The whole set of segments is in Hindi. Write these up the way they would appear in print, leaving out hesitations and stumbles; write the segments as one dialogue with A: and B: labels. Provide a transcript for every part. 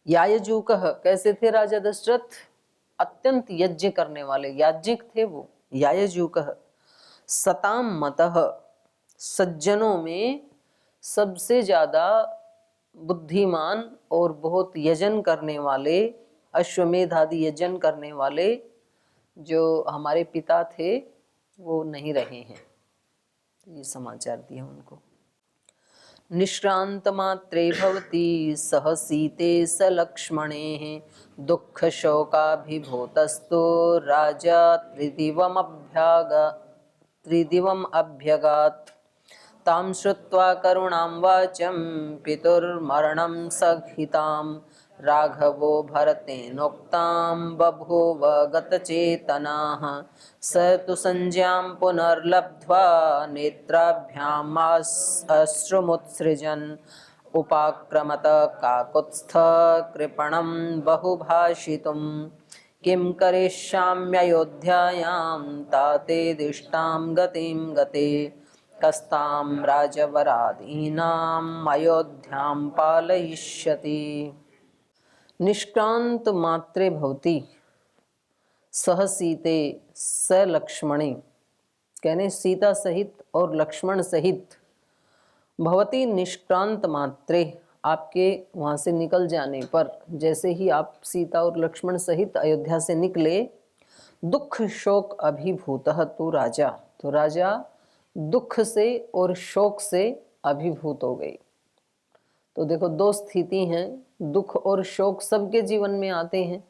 A: यायजूकः कैसे थे राजा दशरथ? अत्यंत यज्ञ करने वाले याज्ञिक थे वो। यायजूकः सताम मतः, सज्जनों में सबसे ज्यादा बुद्धिमान और बहुत यजन करने वाले, अश्वमेध आदि यजन करने वाले जो हमारे पिता थे वो नहीं रहे हैं। ये समाचार दिया उनको। निष्क्रांत मात्रे भवति सह सीते स लक्ष्मणेः दुःख शोकाभिभूतस्तो राजा त्रिदिवम् अभ्यगात्। तां श्रुत्वा करुणां वाचं पितुर्मरणं सहितां राघवो भरतेनोक्तां बभूव गतचेतनाः। स तु संज्ञां पुनर्लब्ध्वा नेत्राभ्याम् अश्रुमुत्सृजन् उपाक्रमत काकुत्स्थ कृपणं बहुभाषितुं। किं करिष्याम्ययोध्यायां ताते दिष्टां गतिं गते कस्तां राजवरादीनाम् अयोध्यां पालयिष्यति। निष्क्रांत मात्रे भवति सह सीते स लक्ष्मणे, कहने सीता सहित और लक्ष्मण सहित भवती निष्क्रांत मात्रे, आपके वहां से निकल जाने पर, जैसे ही आप सीता और लक्ष्मण सहित अयोध्या से निकले, दुख शोक अभिभूतः तो राजा, तो राजा दुख से और शोक से अभिभूत हो गए। तो देखो दो स्थिति हैं, दुख और शोक सबके जीवन में आते हैं।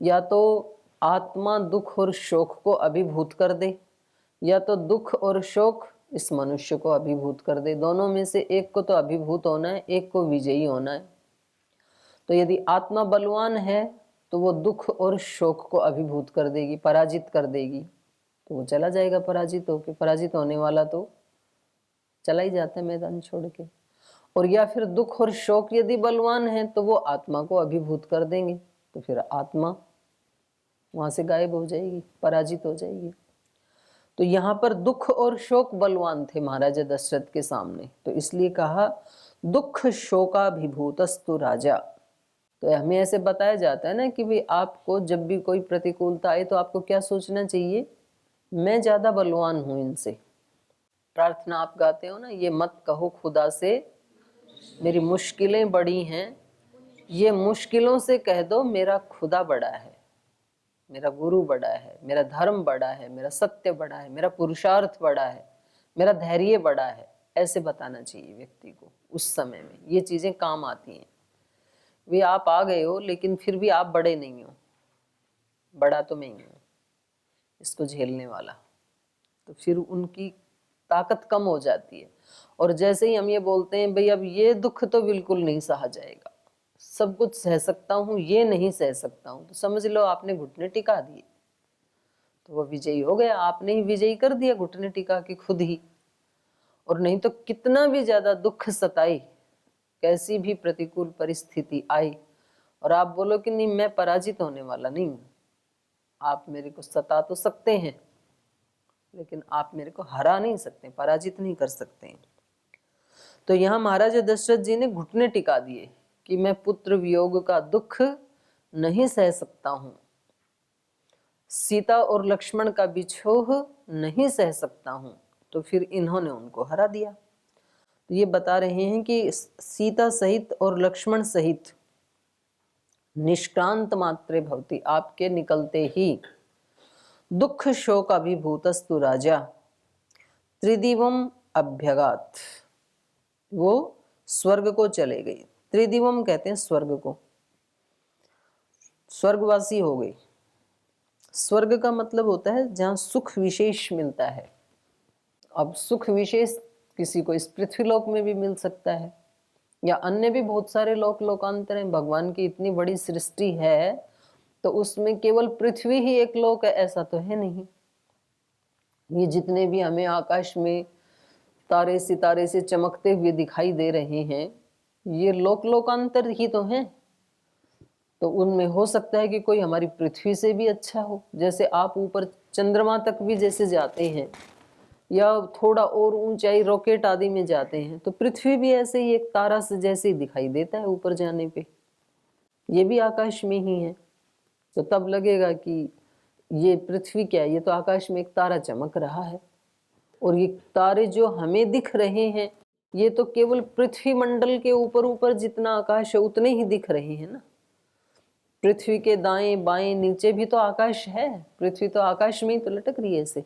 A: या तो आत्मा दुख और शोक को अभिभूत कर दे, या तो दुख और शोक इस मनुष्य को अभिभूत कर दे। दोनों में से एक को तो अभिभूत होना है, एक को विजयी होना है। तो यदि आत्मा बलवान है तो वो दुख और शोक को अभिभूत कर देगी, पराजित कर देगी, तो वो चला जाएगा पराजित होके। पराजित होने वाला तो चला ही जाता है मैदान छोड़ के। और या फिर दुख और शोक यदि बलवान है तो वो आत्मा को अभिभूत कर देंगे, तो फिर आत्मा वहां से गायब हो जाएगी, पराजित हो जाएगी। तो यहाँ पर दुख और शोक बलवान थे महाराजा दशरथ के सामने, तो इसलिए कहा दुख शोकाभिभूतस्तु राजा। तो हमें ऐसे बताया जाता है ना कि भाई आपको जब भी कोई प्रतिकूलता आए तो आपको क्या सोचना चाहिए, मैं ज्यादा बलवान हूं इनसे। प्रार्थना आप गाते हो ना, ये मत कहो खुदा से मेरी मुश्किलें बड़ी हैं, ये मुश्किलों से कह दो मेरा खुदा बड़ा है, मेरा गुरु बड़ा है, मेरा धर्म बड़ा है, मेरा सत्य बड़ा है, मेरा पुरुषार्थ बड़ा है, मेरा धैर्य बड़ा है। ऐसे बताना चाहिए व्यक्ति को उस समय में, ये चीजें काम आती हैं। वे आप आ गए हो लेकिन फिर भी आप बड़े नहीं हो, बड़ा तो मैं ही हूँ इसको झेलने वाला, तो फिर उनकी ताकत कम हो जाती है। और जैसे ही हम ये बोलते हैं भाई अब ये दुख तो बिल्कुल नहीं सहा जाएगा, सब कुछ सह सकता हूँ, ये नहीं सह सकता हूँ, तो समझ लो आपने घुटने टिका दिए, तो वो विजयी हो गया। आपने ही विजयी कर दिया घुटने टिका के खुद ही। और नहीं तो कितना भी ज्यादा दुख सताए, कैसी भी प्रतिकूल परिस्थिति आई और आप बोलो कि नहीं मैं पराजित होने वाला नहीं हूं, आप मेरे को सता तो सकते हैं लेकिन आप मेरे को हरा नहीं सकते, पराजित नहीं कर सकते। तो यहाँ महाराजा दशरथ जी ने घुटने टिका दिए कि मैं पुत्र वियोग का दुख नहीं सह सकता हूं, सीता और लक्ष्मण का बिछोह नहीं सह सकता हूं। तो फिर इन्होंने उनको हरा दिया। तो ये बता रहे हैं कि सीता सहित और लक्ष्मण सहित निष्क्रांत मात्रे भवति, आपके निकलते ही दुख शोक अभिभूतस्तु राजा त्रिदिवम अभ्यगात, वो स्वर्ग को चले गई। त्रिदिवम कहते हैं स्वर्ग को, स्वर्गवासी हो गई। स्वर्ग का मतलब होता है जहां सुख विशेष मिलता है। अब सुख विशेष किसी को इस पृथ्वीलोक में भी मिल सकता है या अन्य भी बहुत सारे लोक लोकांतर हैं। भगवान की इतनी बड़ी सृष्टि है तो उसमें केवल पृथ्वी ही एक लोक है ऐसा तो है नहीं। ये जितने भी हमें आकाश में तारे सितारे से चमकते हुए दिखाई दे रहे हैं ये लोक लोकांतर ही तो हैं। तो उनमें हो सकता है कि कोई हमारी पृथ्वी से भी अच्छा हो, जैसे आप ऊपर चंद्रमा तक भी जैसे जाते हैं या थोड़ा और ऊंचाई रॉकेट आदि में जाते हैं, तो पृथ्वी भी ऐसे ही एक तारा से जैसे ही दिखाई देता है ऊपर जाने पे। ये भी आकाश में ही है। तो तब लगेगा कि ये पृथ्वी क्या है, ये तो आकाश में एक तारा चमक रहा है। और ये तारे जो हमें दिख रहे हैं, ये तो केवल पृथ्वी मंडल के ऊपर ऊपर जितना आकाश है उतने ही दिख रहे हैं ना। पृथ्वी के दाएं बाएं नीचे भी तो आकाश है, पृथ्वी तो आकाश में ही तो लटक रही है ऐसे।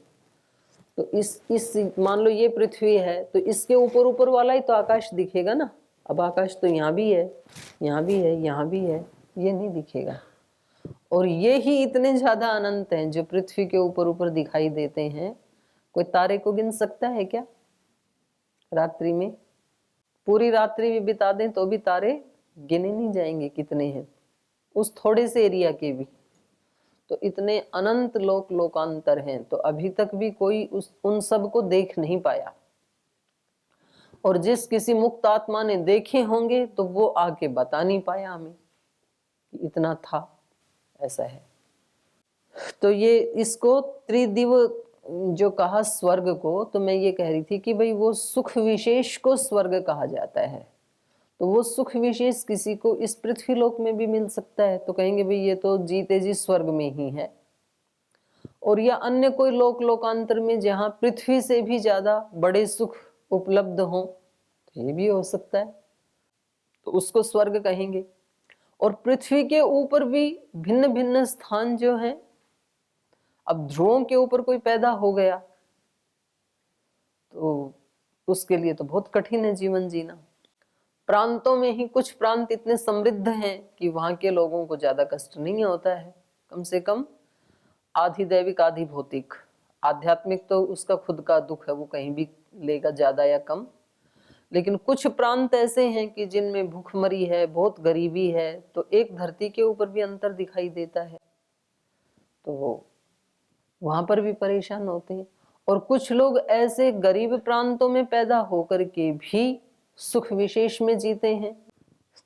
A: तो इस मान लो ये पृथ्वी है, तो इसके ऊपर ऊपर वाला ही तो आकाश दिखेगा ना। अब आकाश तो यहाँ भी है, यहाँ भी है, यहाँ भी है, ये नहीं दिखेगा। और ये ही इतने ज्यादा अनंत हैं जो पृथ्वी के ऊपर ऊपर दिखाई देते हैं। कोई तारे को गिन सकता है क्या? रात्रि में पूरी रात्रि भी बिता दें तो भी तारे गिने नहीं जाएंगे कितने हैं, उस थोड़े से एरिया के भी। तो इतने अनंत लोकांतर हैं, तो अभी तक भी कोई उन सब को देख नहीं पाया। और जिस किसी मुक्त आत्मा ने देखे होंगे तो वो आके बता नहीं पाया हमें कि इतना था, ऐसा है। तो ये इसको त्रिदिव जो कहा स्वर्ग को, तो मैं ये कह रही थी कि भाई वो सुख विशेष को स्वर्ग कहा जाता है। तो वो सुख विशेष किसी को इस पृथ्वी लोक में भी मिल सकता है, तो कहेंगे भाई ये तो जीते जी स्वर्ग में ही है। और या अन्य कोई लोकांतर में जहां पृथ्वी से भी ज्यादा बड़े सुख उपलब्ध हों, तो ये भी हो सकता है, तो उसको स्वर्ग कहेंगे। और पृथ्वी के ऊपर भी भिन्न भिन्न स्थान जो हैं, अब ध्रुवों के ऊपर कोई पैदा हो गया तो उसके लिए तो बहुत कठिन है जीवन जीना। प्रांतों में ही कुछ प्रांत इतने समृद्ध हैं कि वहां के लोगों को ज्यादा कष्ट नहीं होता है, कम से कम आधि दैविक आधि भौतिक। आध्यात्मिक तो उसका खुद का दुख है, वो कहीं भी लेगा ज्यादा या कम। लेकिन कुछ प्रांत ऐसे हैं कि जिनमें भूखमरी है, बहुत गरीबी है, तो एक धरती के ऊपर भी अंतर दिखाई देता है, तो वहां पर भी परेशान होते हैं। और कुछ लोग ऐसे गरीब प्रांतों में पैदा होकर के भी सुख विशेष में जीते हैं।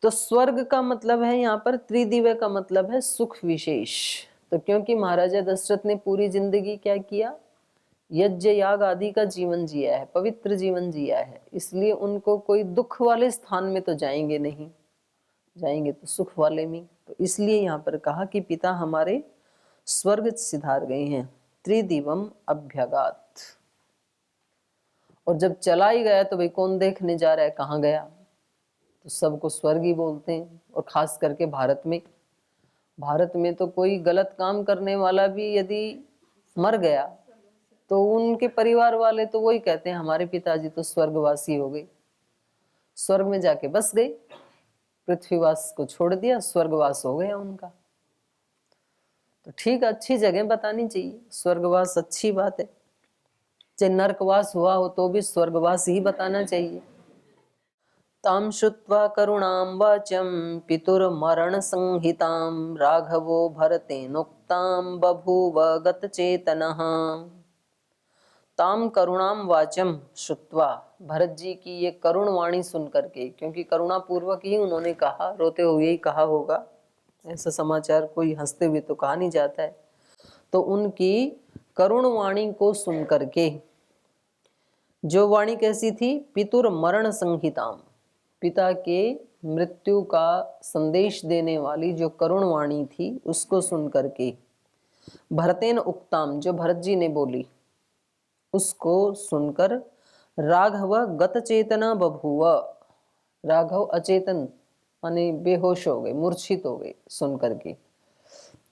A: तो स्वर्ग का मतलब है यहाँ पर, त्रिदिव्य का मतलब है सुख विशेष। तो क्योंकि महाराजा दशरथ ने पूरी जिंदगी क्या किया, यज्ञ याग आदि का जीवन जिया है, पवित्र जीवन जिया है, इसलिए उनको कोई दुख वाले स्थान में तो जाएंगे नहीं, जाएंगे तो सुख वाले में। तो इसलिए यहाँ पर कहा कि पिता हमारे स्वर्ग सिधार गए हैं, त्रिदिवम अभ्यगात। और जब चला ही गया तो भाई कौन देखने जा रहा है कहाँ गया, तो सबको स्वर्ग ही बोलते हैं। और खास करके भारत में तो कोई गलत काम करने वाला भी यदि मर गया तो उनके परिवार वाले तो वही कहते हैं हमारे पिताजी तो स्वर्गवासी हो गए, स्वर्ग में जाके बस गए, पृथ्वीवास को छोड़ दिया, स्वर्गवास हो गया उनका। तो ठीक, अच्छी जगह बतानी चाहिए, स्वर्गवास अच्छी बात है। चाहे नरकवास हुआ हो तो भी स्वर्गवास ही बताना चाहिए। ताम श्रुत्वा करुणां वाचं पितुर्मरण संहितां राघवो भरतेनोक्तां बभूव गतचेतनः। ताम करुणाम वाचम श्रुत्वा, भरत जी की ये करुण वाणी सुन करके, क्योंकि करुणा पूर्वक ही उन्होंने कहा, रोते हुए ही कहा होगा, ऐसा समाचार कोई हंसते हुए तो कहा नहीं जाता है। तो उनकी करुण वाणी को सुन करके, जो वाणी कैसी थी, पितुर मरण संहिताम, पिता के मृत्यु का संदेश देने वाली जो करुण वाणी थी, उसको सुन करके, भरतेन उक्ताम, जो भरत जी ने बोली, उसको सुनकर राघव गत चेतना बभूव, राघव अचेतन माने बेहोश हो गए, मूर्छित हो गए सुन करके।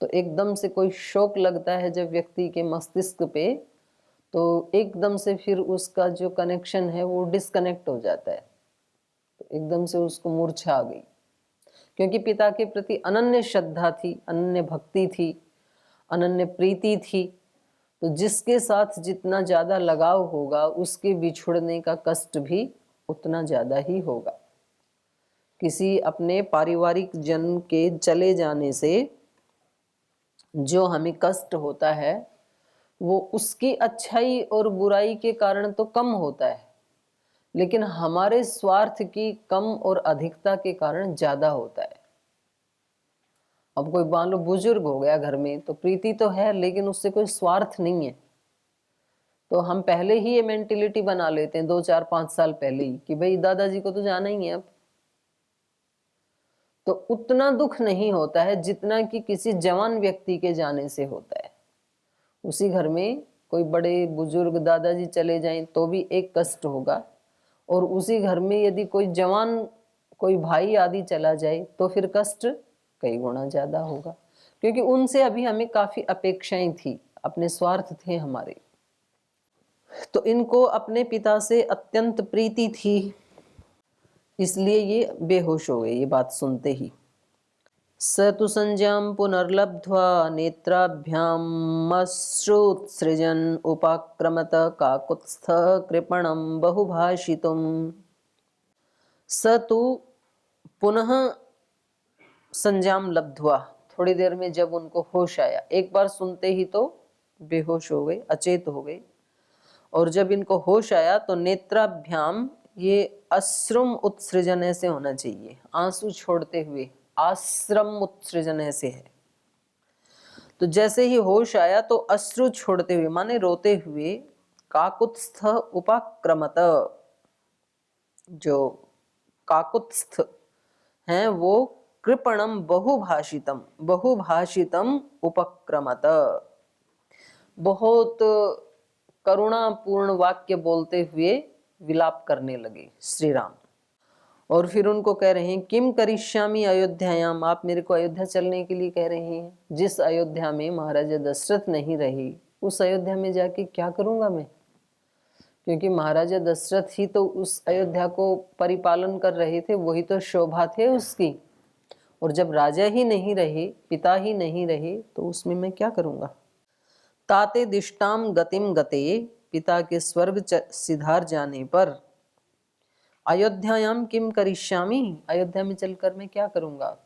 A: तो एकदम से कोई शौक लगता है जब व्यक्ति के मस्तिष्क पे, तो एकदम से फिर उसका जो कनेक्शन है वो डिस्कनेक्ट हो जाता है, तो एकदम से उसको मूर्छा आ गई। क्योंकि पिता के प्रति अनन्य श्रद्धा थी, अनन्य भक्ति थी, अनन्य प्रीति थी, तो जिसके साथ जितना ज्यादा लगाव होगा उसके बिछुड़ने का कष्ट भी उतना ज्यादा ही होगा। किसी अपने पारिवारिक जन के चले जाने से जो हमें कष्ट होता है वो उसकी अच्छाई और बुराई के कारण तो कम होता है, लेकिन हमारे स्वार्थ की कम और अधिकता के कारण ज्यादा होता है। अब कोई मान लो बुजुर्ग हो गया घर में, तो प्रीति तो है लेकिन उससे कोई स्वार्थ नहीं है, तो हम पहले ही ये मेंटेलिटी बना लेते हैं 2 4 5 साल पहले ही कि भाई दादाजी को तो जाना ही है अब। तो उतना दुख नहीं होता है जितना कि किसी जवान व्यक्ति के जाने से होता है। उसी घर में कोई बड़े बुजुर्ग दादाजी चले जाएं तो भी एक कष्ट होगा, और उसी घर में यदि कोई जवान कोई भाई आदि चला जाए तो फिर कष्ट कई गुना ज्यादा होगा, क्योंकि उनसे अभी हमें काफी अपेक्षाएं थी, अपने स्वार्थ थे हमारे। तो इनको अपने पिता से अत्यंत प्रीति थी, इसलिए ये बेहोश हो गए ये बात सुनते ही। स तु संज्ञां पुनर्लब्ध्वा नेत्राभ्यामश्रुत्सृजन् उपाक्रमत काकुत्स्थः कृपणं बहुभाषितुम्। स तु पुनः संज्ञां लब्ध्वा, थोड़ी देर में जब उनको होश आया, एक बार सुनते ही तो बेहोश हो गए, अचेत हो गए, और जब इनको होश आया तो नेत्राभ्याम, ये अश्रुम उत्सृजन ऐसे होना चाहिए, आंसू छोड़ते हुए, आश्रम उत्सृजन ऐसे है। तो जैसे ही होश आया तो अश्रु छोड़ते हुए माने रोते हुए, काकुत्स्थ उपाक्रमत, जो काकुत्स्थ हैं वो कृपणम बहुभाषितम, बहुभाषितम उपक्रमत, बहुत करुणापूर्ण वाक्य बोलते हुए विलाप करने लगे श्री राम। और फिर उनको कह रहे हैं, किम करिष्यामि अयोध्यायाम, आप मेरे को अयोध्या चलने के लिए कह रहे हैं। जिस अयोध्या में महाराजा दशरथ नहीं रहे, उस अयोध्या में जाके क्या करूंगा मैं, क्योंकि महाराजा दशरथ ही तो उस अयोध्या को परिपालन कर रहे थे, वही तो शोभा थे उसकी। और जब राजा ही नहीं रहे, पिता ही नहीं रहे, तो उसमें मैं क्या करूंगा। ताते दिष्टाम गतिम गते, पिता के स्वर्ग सिधार जाने पर, अयोध्यायाम किम करिष्यामि, अयोध्या में चलकर मैं क्या करूंगा।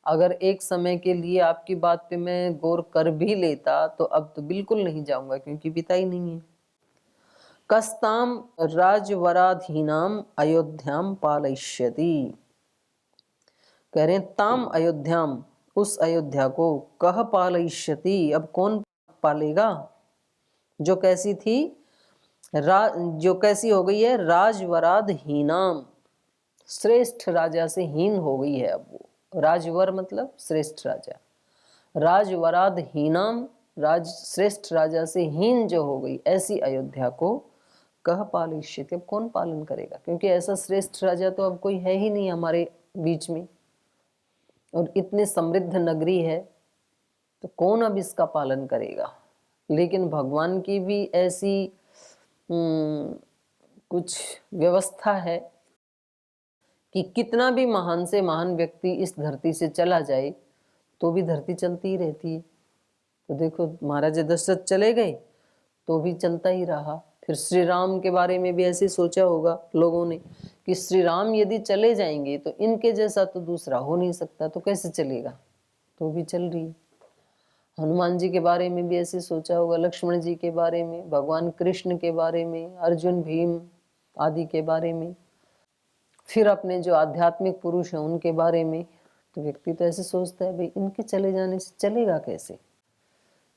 A: अगर एक समय के लिए आपकी बात पे मैं गौर कर भी लेता तो अब तो बिल्कुल नहीं जाऊंगा, क्योंकि पिता ही नहीं है। कस्ताम राजवराधीनाम अयोध्याम पालयिष्यति, कह रहे ताम अयोध्याम, उस अयोध्या को, कह पालयिष्यति, अब कौन पालेगा, जो कैसी थी, जो कैसी हो गई है, राजवराध हीनाम, श्रेष्ठ राजा से हीन हो गई है अब वो। राजवर मतलब श्रेष्ठ राजा, राजवराध हीनाम, राज श्रेष्ठ राजा से हीन जो हो गई, ऐसी अयोध्या को कह पालयिष्यति, अब कौन पालन करेगा, क्योंकि ऐसा श्रेष्ठ राजा तो अब कोई है ही नहीं हमारे बीच में, और इतनी समृद्ध नगरी है, तो कौन अब इसका पालन करेगा। लेकिन भगवान की भी ऐसी कुछ व्यवस्था है कि कितना भी महान से महान व्यक्ति इस धरती से चला जाए तो भी धरती चलती ही रहती है। तो देखो महाराजा दशरथ चले गए तो भी चलता ही रहा। फिर श्री राम के बारे में भी ऐसे सोचा होगा लोगों ने कि श्री राम यदि चले जाएंगे तो इनके जैसा तो दूसरा हो नहीं सकता, तो कैसे चलेगा, तो भी चल रही है। हनुमान जी के बारे में भी ऐसे सोचा होगा, लक्ष्मण जी के बारे में, भगवान कृष्ण के बारे में, अर्जुन भीम आदि के बारे में, फिर अपने जो आध्यात्मिक पुरुष हैं उनके बारे में। तो व्यक्ति तो ऐसे सोचता है भाई इनके चले जाने से चलेगा कैसे।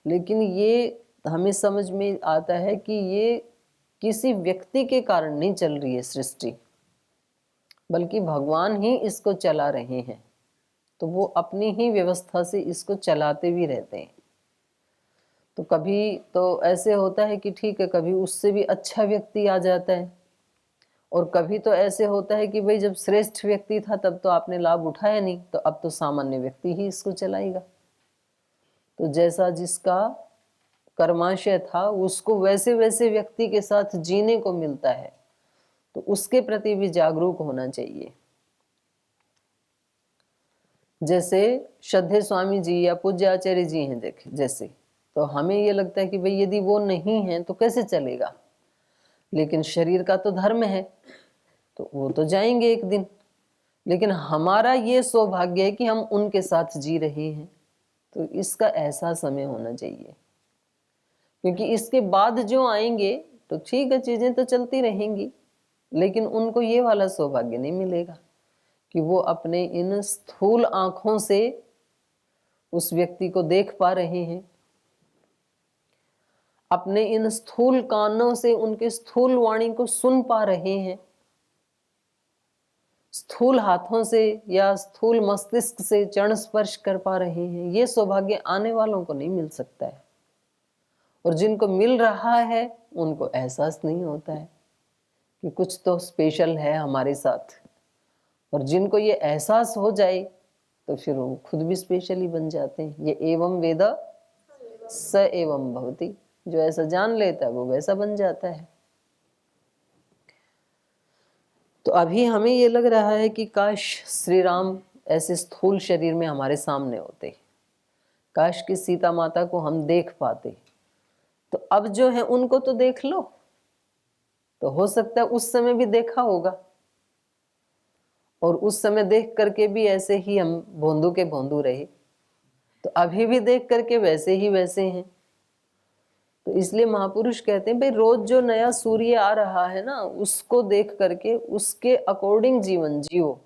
A: लेकिन ये हमें समझ में आता है कि ये किसी व्यक्ति के कारण नहीं चल रही है सृष्टि, बल्कि भगवान ही इसको चला रहे हैं। तो वो अपनी ही व्यवस्था से इसको चलाते भी रहते हैं। तो कभी तो ऐसे होता है कि ठीक है, कभी उससे भी अच्छा व्यक्ति आ जाता है, और कभी तो ऐसे होता है कि भाई जब श्रेष्ठ व्यक्ति था तब तो आपने लाभ उठाया नहीं, तो अब तो सामान्य व्यक्ति ही इसको चलाएगा। तो जैसा जिसका कर्माशय था उसको वैसे वैसे व्यक्ति के साथ जीने को मिलता है, तो उसके प्रति भी जागरूक होना चाहिए। जैसे श्रद्धे स्वामी जी या पूज्य आचार्य जी हैं देखे जैसे, तो हमें ये लगता है कि भाई यदि वो नहीं है तो कैसे चलेगा, लेकिन शरीर का तो धर्म है, तो वो तो जाएंगे एक दिन। लेकिन हमारा ये सौभाग्य है कि हम उनके साथ जी रहे हैं, तो इसका एहसास हमें होना चाहिए। क्योंकि इसके बाद जो आएंगे तो ठीक है, चीजें तो चलती रहेंगी, लेकिन उनको ये वाला सौभाग्य नहीं मिलेगा कि वो अपने इन स्थूल आंखों से उस व्यक्ति को देख पा रहे हैं, अपने इन स्थूल कानों से उनके स्थूल वाणी को सुन पा रहे हैं, स्थूल हाथों से या स्थूल मस्तिष्क से चरण स्पर्श कर पा रहे हैं, ये सौभाग्य आने वालों को नहीं मिल सकता है। और जिनको मिल रहा है उनको एहसास नहीं होता है कि कुछ तो स्पेशल है हमारे साथ। और जिनको ये एहसास हो जाए तो फिर वो खुद भी स्पेशल ही बन जाते हैं। ये एवं वेद स एवं भवति, जो ऐसा जान लेता है वो वैसा बन जाता है। तो अभी हमें ये लग रहा है कि काश श्री राम ऐसे स्थूल शरीर में हमारे सामने होते, काश कि सीता माता को हम देख पाते। तो अब जो है उनको तो देख लो, तो हो सकता है उस समय भी देखा होगा, और उस समय देख करके भी ऐसे ही हम भोंदू के भोंदू रहे, तो अभी भी देख करके वैसे ही वैसे हैं। तो इसलिए महापुरुष कहते हैं भाई रोज जो नया सूर्य आ रहा है ना, उसको देख करके उसके अकॉर्डिंग जीवन जियो,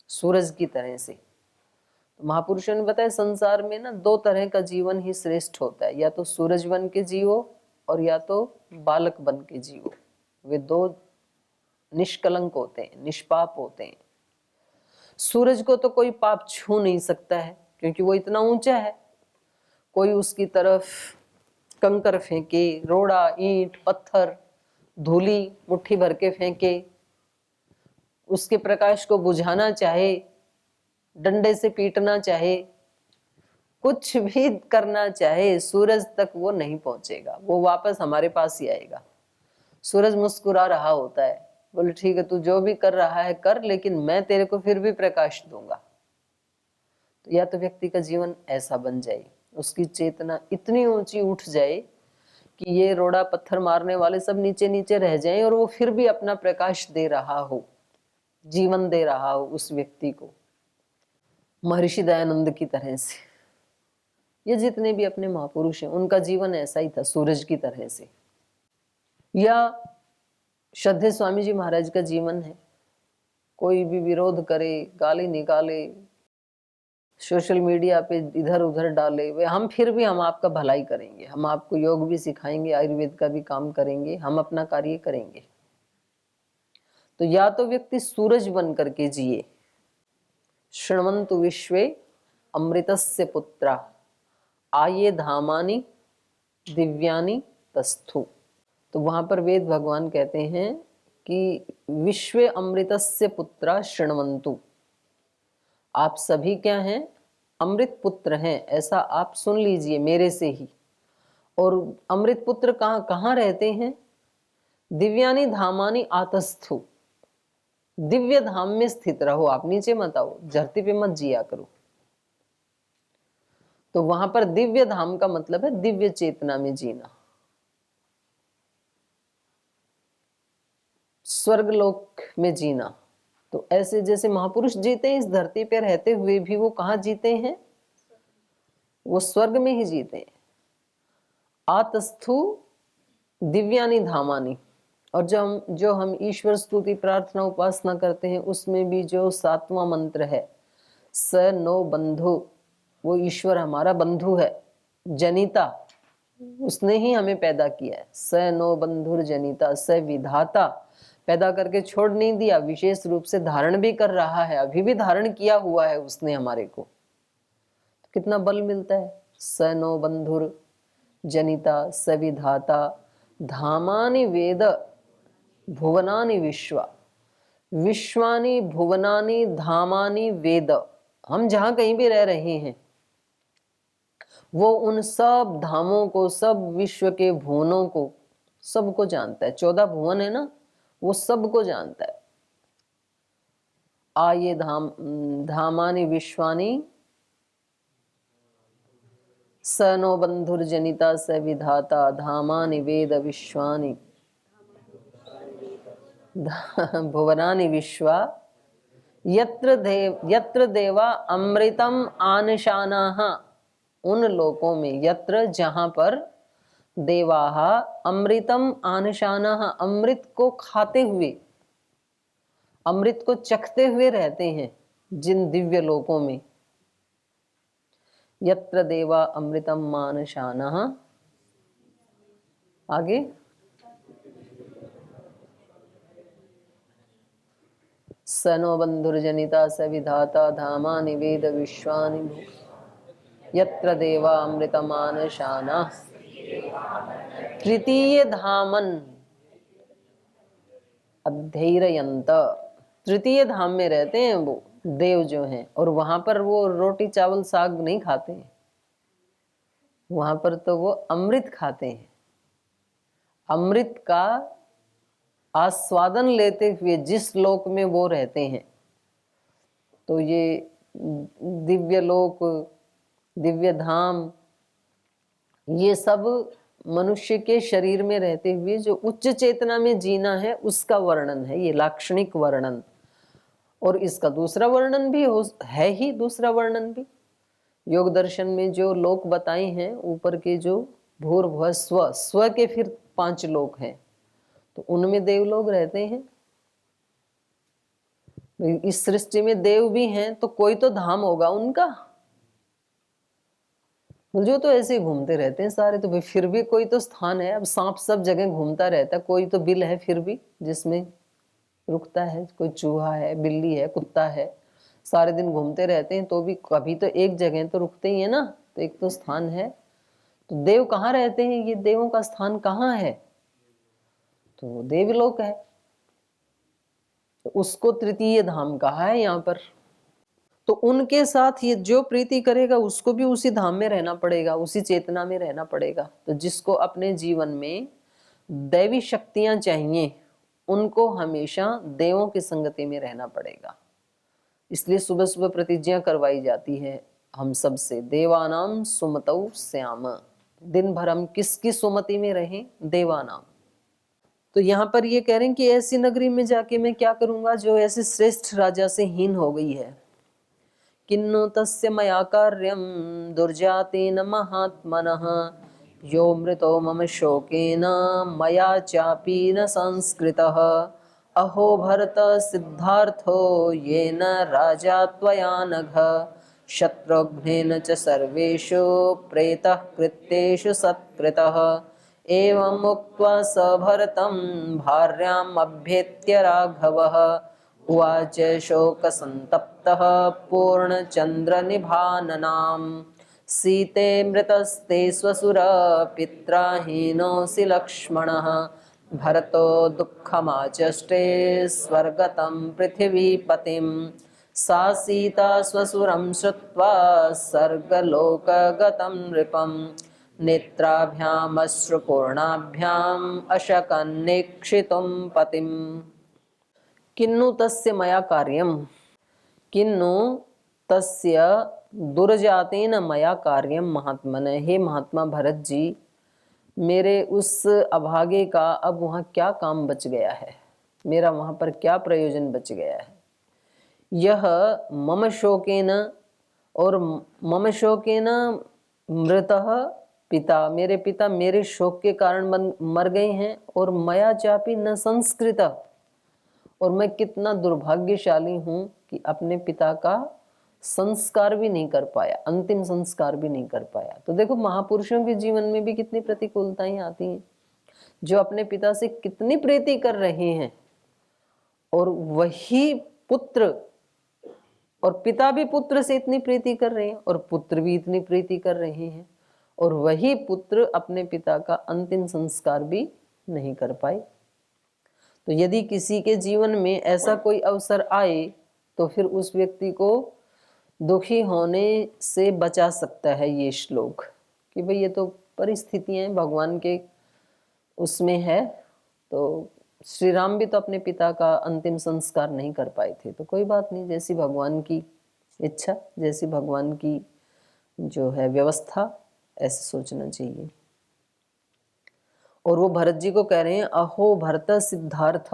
A: सूरज की तरह से। तो महापुरुषों ने बताया संसार में ना दो तरह का जीवन ही श्रेष्ठ होता है, या तो सूरज बन के जियो और या तो बालक बन के जियो। वे दो निष्कलंक होते हैं, निष्पाप होते हैं। सूरज को तो कोई पाप छू नहीं सकता है क्योंकि वो इतना ऊंचा है। कोई उसकी तरफ कंकर फेंके, रोड़ा, ईंट, पत्थर, धूली मुट्ठी भर के फेंके, उसके प्रकाश को बुझाना चाहे, डंडे से पीटना चाहे, कुछ भी करना चाहे, सूरज तक वो नहीं पहुंचेगा, वो वापस हमारे पास ही आएगा। सूरज मुस्कुरा रहा होता है, बोले ठीक है तू जो भी कर रहा है कर, लेकिन मैं तेरे को फिर भी प्रकाश दूंगा। तो या तो व्यक्ति का जीवन ऐसा बन जाए, उसकी चेतना इतनी ऊंची उठ जाए कि ये रोड़ा पत्थर मारने वाले सब नीचे नीचे रह जाएं और वो फिर भी अपना प्रकाश दे रहा हो, जीवन दे रहा हो उस व्यक्ति को, महर्षि दयानंद की तरह से। ये जितने भी अपने महापुरुष हैं उनका जीवन ऐसा ही था, सूरज की तरह से। या श्रद्धेय स्वामी जी महाराज का जीवन है, कोई भी विरोध करे, गाली निकाले, सोशल मीडिया पे इधर उधर डाले, वे हम फिर भी हम आपका भलाई करेंगे, हम आपको योग भी सिखाएंगे, आयुर्वेद का भी काम करेंगे, हम अपना कार्य करेंगे। तो या तो व्यक्ति सूरज बन करके जिए, शृण्वन्तु विश्वे अमृतस्य पुत्रा आये धामानि दिव्यानि तस्थु। तो वहां पर वेद भगवान कहते हैं कि विश्वे अमृतस्य पुत्रा शृण्वन्तु, आप सभी क्या हैं, अमृत पुत्र हैं, ऐसा आप सुन लीजिए मेरे से ही। और अमृत पुत्र कहाँ कहाँ रहते हैं, दिव्यानि धामानि आतस्थु, दिव्य धाम में स्थित रहो, आप नीचे मत आओ, धरती पे मत जिया करो। तो वहां पर दिव्य धाम का मतलब है दिव्य चेतना में जीना, स्वर्ग लोक में जीना। तो ऐसे जैसे महापुरुष जीते हैं इस धरती पे रहते हुए भी, वो कहाँ जीते हैं, वो स्वर्ग में ही जीते हैं। आतस्थु दिव्यानि धामानि। और जो हम ईश्वर स्तुति प्रार्थना उपासना करते हैं उसमें भी जो 7वां मंत्र है, स नो बंधु, वो ईश्वर हमारा बंधु है, जनिता, उसने ही हमें पैदा किया है। स नो बंधुर जनिता, स विधाता, पैदा करके छोड़ नहीं दिया, विशेष रूप से धारण भी कर रहा है, अभी भी धारण किया हुआ है उसने हमारे को। तो कितना बल मिलता है। स नो बंधुर जनिता स विधाता धामानि वेद भुवनानि विश्वा, विश्वानि भुवनानि धामानि वेद। हम जहां कहीं भी रह रहे हैं वो उन सब धामों को, सब विश्व के भुवनों को, सबको जानता है। 14 भुवन है ना, वो सबको जानता है। आये धामानि विश्वानि स नो बंधुर्जनिता स विधाता धामानि वेद विश्वानि भुवनानि विश्वा यत्र देवा अमृतम आनशानाः, उन लोकों में, यत्र जहां पर, देवाः अमृतम आनशानाः, अमृत को खाते हुए, अमृत को चखते हुए रहते हैं जिन दिव्य लोकों में। यत्र देवा अमृतम मानशानाः, आगे स नो बंधुर्जनिता स विधाता धामानि वेद विश्वानि भू यत्र देवामृतमानशाना तृतीय धामन अध्ययनत। तृतीय धाम में रहते हैं वो देव जो हैं, और वहां पर वो रोटी चावल साग नहीं खाते हैं, वहां पर तो वो अमृत खाते हैं। अमृत का आस्वादन लेते हुए जिस लोक में वो रहते हैं, तो ये दिव्य लोक, दिव्य धाम, ये सब मनुष्य के शरीर में रहते हुए जो उच्च चेतना में जीना है उसका वर्णन है, ये लाक्षणिक वर्णन। और इसका दूसरा वर्णन भी है ही, दूसरा वर्णन भी योग दर्शन में जो लोक बताए हैं, ऊपर के जो भूर्भुव स्व, स्व के फिर 5 लोक हैं, तो उनमें देव लोग रहते हैं। इस सृष्टि में देव भी हैं तो कोई तो धाम होगा उनका। जो तो ऐसे ही घूमते रहते हैं सारे, तो फिर भी कोई तो स्थान है। अब सांप सब जगह घूमता रहता है, कोई तो बिल है फिर भी जिसमें रुकता है, कोई चूहा है, बिल्ली है, कुत्ता है, सारे दिन घूमते रहते हैं, तो भी कभी तो एक जगह तो रुकते ही है ना, तो एक तो स्थान है। तो देव कहाँ रहते हैं, ये देवों का स्थान कहाँ है, तो देवलोक है, तो उसको तृतीय धाम कहा है यहाँ पर। तो उनके साथ ये जो प्रीति करेगा उसको भी उसी धाम में रहना पड़ेगा, उसी चेतना में रहना पड़ेगा। तो जिसको अपने जीवन में दैवी शक्तियां चाहिए, उनको हमेशा देवों की संगति में रहना पड़ेगा। इसलिए सुबह सुबह प्रतिज्ञा करवाई जाती है हम सब से, देवानाम सुमतौ श्याम। दिन भर हम किसकी सुमति में रहें, देवानाम। तो यहाँ पर ये कह रहे हैं कि ऐसी नगरी में जाके मैं क्या करूंगा जो ऐसे श्रेष्ठ राजा से हीन हो गई है। किन्नु तस्य मया कार्यं दुर्जातेन महात्मनः यो मृतो मम शोकेन मया चापि न संस्कृतः अहो भरत सिद्धार्थो येन राजा त्वया नघ शत्रुघ्नेन च सर्वेषु प्रेतः कृत्येषु सत्कृतः एवम् उक्त्वा स भरतं भार्याम् अभ्येत्य राघवः उवाच शोकसन्तप्तः पूर्णचन्द्रनिभाननाम् सीते मृतस्ते स्वसुरपित्रा हीनोऽसि लक्ष्मणः भरतो दुःखमाचष्टे स्वर्गतं पृथिवीपतिं सा सीता स्वसुरं श्रुत्वा सर्गलोकगतं नृपं नेत्राभ्यामश्रुपूर्णाभ्याम् अशकन्नेक्षितुं पतिम्। किन्नु तस्य मया कार्यम, किन्नु तस्य दुर्जातेन मया कार्यम महात्मन। हे महात्मा भरत जी, मेरे उस अभागे का अब वहाँ क्या काम बच गया है, मेरा वहाँ पर क्या प्रयोजन बच गया है। यह मम शोकेन, और मम शोकेन मृतः पिता, मेरे पिता मेरे शोक के कारण मर गए हैं, और मया चापि न संस्कृत, और मैं कितना दुर्भाग्यशाली हूं कि अपने पिता का संस्कार भी नहीं कर पाया, अंतिम संस्कार भी नहीं कर पाया। तो देखो महापुरुषों के जीवन में भी कितनी प्रतिकूलताएं आती हैं, जो अपने पिता से कितनी प्रीति कर रहे हैं, और वही पुत्र, और पिता भी पुत्र से इतनी प्रीति कर रहे हैं, और पुत्र भी इतनी प्रीति कर रहे हैं, और वही पुत्र अपने पिता का अंतिम संस्कार भी नहीं कर पाए। तो यदि किसी के जीवन में ऐसा कोई अवसर आए तो फिर उस व्यक्ति को दुखी होने से बचा सकता है ये श्लोक, कि भाई ये तो परिस्थितियां भगवान के उसमें है। तो श्री राम भी तो अपने पिता का अंतिम संस्कार नहीं कर पाए थे, तो कोई बात नहीं, जैसी भगवान की इच्छा, जैसी भगवान की जो है व्यवस्था, ऐसे सोचना चाहिए। और वो भरत जी को कह रहे हैं, अहो भरत सिद्धार्थ,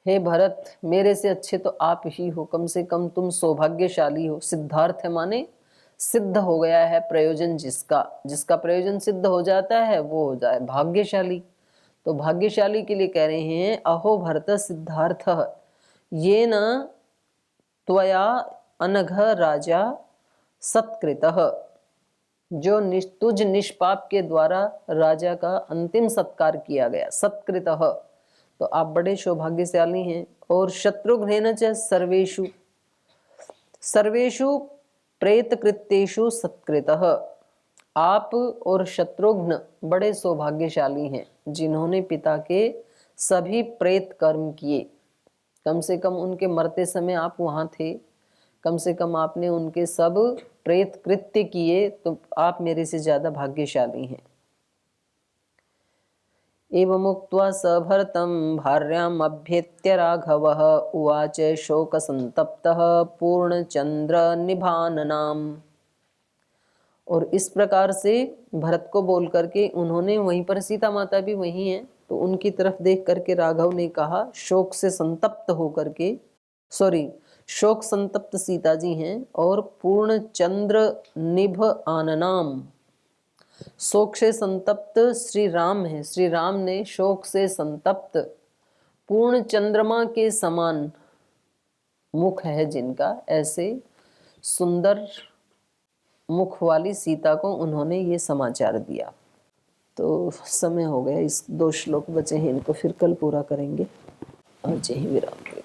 A: हे भरत मेरे से अच्छे तो आप ही हो, कम से कम तुम सौभाग्यशाली हो। सिद्धार्थ है माने सिद्ध हो गया है प्रयोजन, जिसका प्रयोजन सिद्ध हो जाता है वो हो जाए भाग्यशाली। तो भाग्यशाली के लिए कह रहे हैं, अहो भरत सिद्धार्थ ये न त्वया अनघ राजा सत्कृतः, जो तुझ निष्पाप के द्वारा राजा का अंतिम सत्कार किया गया। सत्कृतः तो आप बड़े सौभाग्यशाली हैं। और शत्रुघ्नेन च सर्वेषु सर्वेषु प्रेतकृत्येषु सत्कृतः, आप और शत्रुघ्न बड़े सौभाग्यशाली हैं जिन्होंने पिता के सभी प्रेत कर्म किए। कम से कम उनके मरते समय आप वहाँ थे, कम से कम आपने उनके सब प्रेत कृत्य किए, तो आप मेरे से ज्यादा भाग्यशाली हैं। एवमुक्त्वा स भरतं भार्याम् अभ्येत्य राघवः उवाच शोकसंतप्तः पूर्णचंद्रनिभाननाम्। और इस प्रकार से भरत को बोल करके उन्होंने, वहीं पर सीता माता भी वहीं हैं, तो उनकी तरफ देख करके राघव ने कहा, शोक से संतप्त होकर के, शोक संतप्त सीता जी हैं और पूर्ण चंद्र निभ आननाम, शोक से संतप्त श्री राम है। श्री राम ने शोक से संतप्त पूर्ण चंद्रमा के समान मुख है जिनका, ऐसे सुंदर मुख वाली सीता को उन्होंने ये समाचार दिया। तो समय हो गया, इस 2 श्लोक बचे हैं, इनको फिर कल पूरा करेंगे। आज यही विराम लें।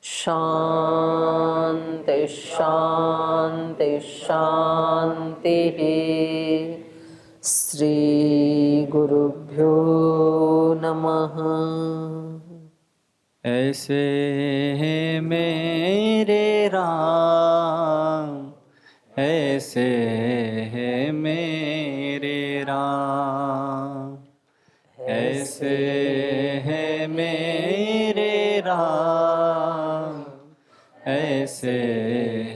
A: शांति शांति शांति। श्री गुरुभ्यो नमः।
B: ऐसे है मेरे राम, ऐसे है मेरे राम, ऐसे है मेरे राम, ऐसे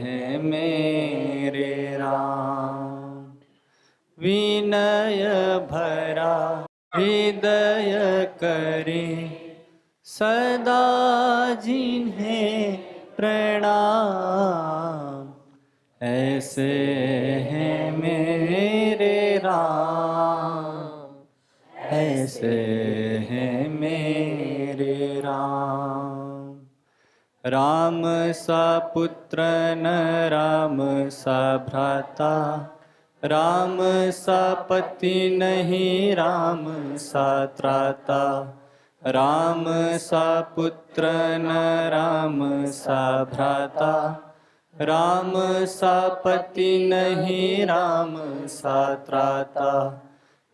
B: है मेरे राम। विनय भरा हृदय करे सदा जिन्हें प्रणाम, ऐसे हैं मेरे राम, ऐसे हैं मेरे राम। राम सा पुत्र न राम सा भ्राता, राम सा पति नहीं राम सा त्राता, राम सा पुत्र न राम सा भ्राता, राम सा पति नहीं राम सा त्राता,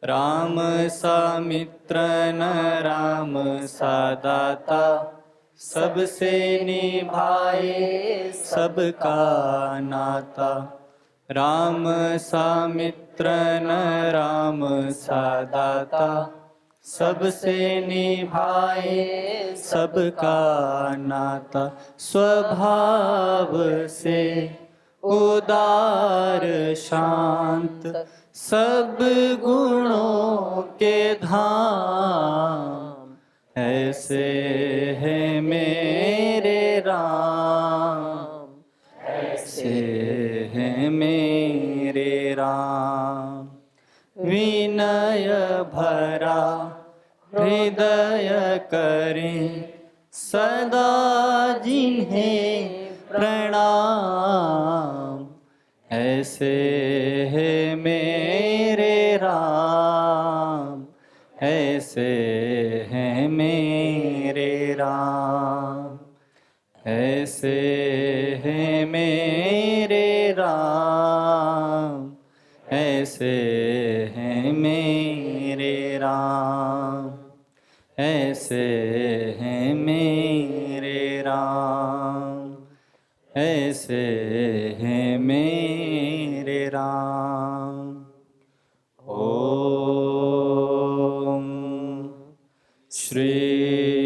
B: राम सा मित्र न राम सा दाता, सबसे निभाए सबका नाता, राम सा मित्र न राम सा दाता, सबसे निभाए सबका नाता। स्वभाव से उदार शांत, सब गुणों के धाम, ऐसे है मेरे राम, ऐसे है मेरे राम। विनय भरा हृदय करें सदा जिन्हें प्रणाम, ऐसे है मेरे राम, ऐसे है मेरे राम, ऐसे है मेरे राम, ऐसे है मेरे राम, ऐसे है मेरे राम, ऐसे है मेरे राम। ओम श्री